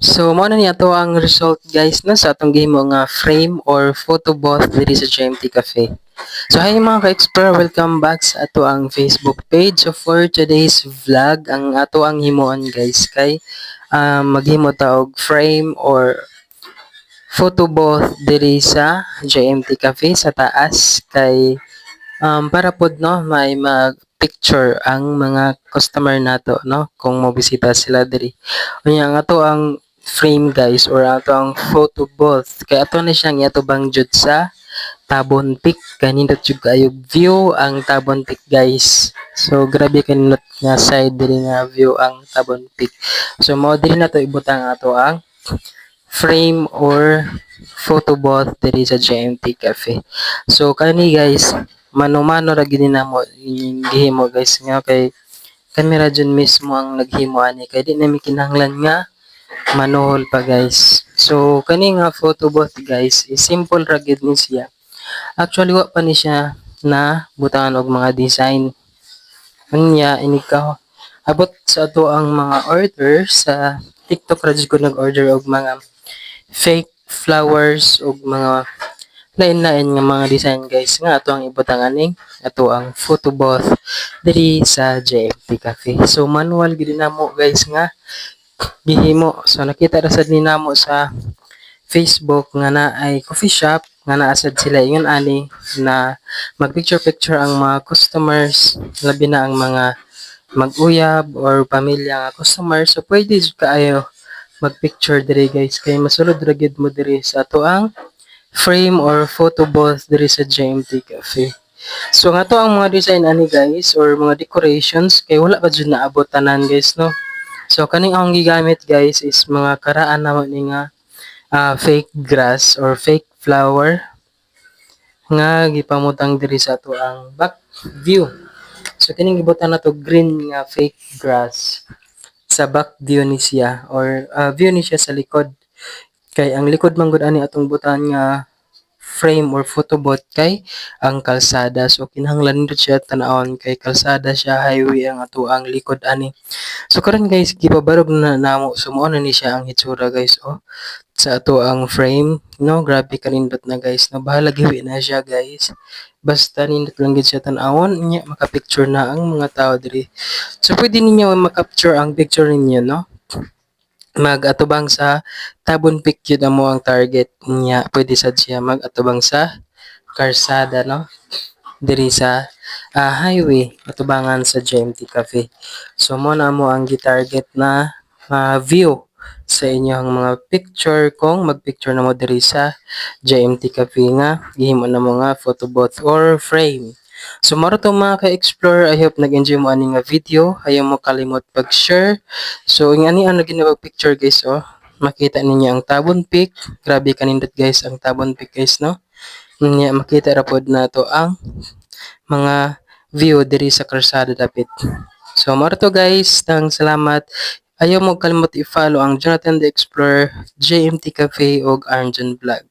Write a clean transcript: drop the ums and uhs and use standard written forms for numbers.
So, mao na niya to ang result guys na sa atong gihimo nga frame or photo booth diri sa GMT Cafe. So, hi mga ka-explore, welcome back sa ato ang Facebook page. So, for today's vlog, ang ato ang himuon guys kay maghimo ta og frame or photo booth diri sa GMT Cafe sa taas kay para pod no may mag-picture ang mga customer nato no kung mobisita sila diri. Unya nga to ang frame guys or ato ang photo booth kay ato na siyang iatubang jud sa Tabon Peak kanindot jud kayo view ang Tabon Peak guys. So grabe kanindot nga side diri nga view ang Tabon Peak. So mao diri na to ibutang ato ang frame or photo booth diri sa GMT Cafe. So kani guys, mano-mano ra gid namo ining gihimo guys nga kay kamera dyan mismo ang naghimo ani kay di na mi kinahanglan nga manuhol pa guys. So kani nga photo booth guys, is simple ra gid ni siya. Actually wa pa ni siya na butangan og mga design. Unya ini ka abot sa ato ang mga order sa TikTok ra jud ko nag-order og mga fake flowers ug mga lain-lain nga mga design guys nga ato ang ibutang aning ato ang photo booth diri sa JFT Cafe. So manual gid namo guys nga gihimo. So nakita ra sad ni namo sa Facebook nga na ay coffee shop nga naa sad sila ingon ani na mag-picture-picture ang mga customers labi na ang mga mag-uyab or pamilya nga customer. So pwede jud kaayo mag-picture diri guys kay masulod ra gid mo diri sa ato ang frame or photo booth diri sa GMT Cafe. So nga to ang mga design ani guys or mga decorations kay wala pa jud naabot tanan guys no. So kaning akong gigamit guys is mga karaan naman ni nga fake grass or fake flower nga gipamutang diri sa ato ang back view. So kining gibutan nato green nga fake grass sa back view ni siya or view ni siya sa likod. Kay ang likod man gud ani atong butan nga frame or photo booth kay ang kalsada. So kinahanglan nito siya tan-awon kay kalsada siya, highway ang ato ang likod ani. So karon guys gipabarog na namo sumuo na ni siya ang hitsura guys oh sa ato ang frame no, grabe kanindot na guys no, bahala giwi na siya guys. Basta nindot lang gid siya tan-awon nya maka-picture na ang mga tao diri. So pwede ninyo ma-capture ang picture ninyo no, mag-atubang sa Tabon Peak yun mo ang target niya. Pwede sad siya mag-atubang sa karsada, no? Diri sa highway, atubangan sa GMT Cafe. So, mo na mo ang gitarget na view sa inyong mga picture kung mag-picture na mo diri sa GMT Cafe nga gihimo na mo nga photo booth or frame. So maro to mga ka-explore, I hope nag-enjoy mo ani nga video. Ayaw mo kalimot pag-share. So ang ani ang ginawag picture guys oh. Makita ninyo ang Tabon Peak. Grabe kanindot guys ang Tabon Peak guys no. Nya makita ra pod nato ang mga view diri sa kalsada dapit. So maro to guys, tang salamat. Ayaw mo kalimot i-follow ang Jonathan the Explorer, JMT Cafe ug Arjan Vlog.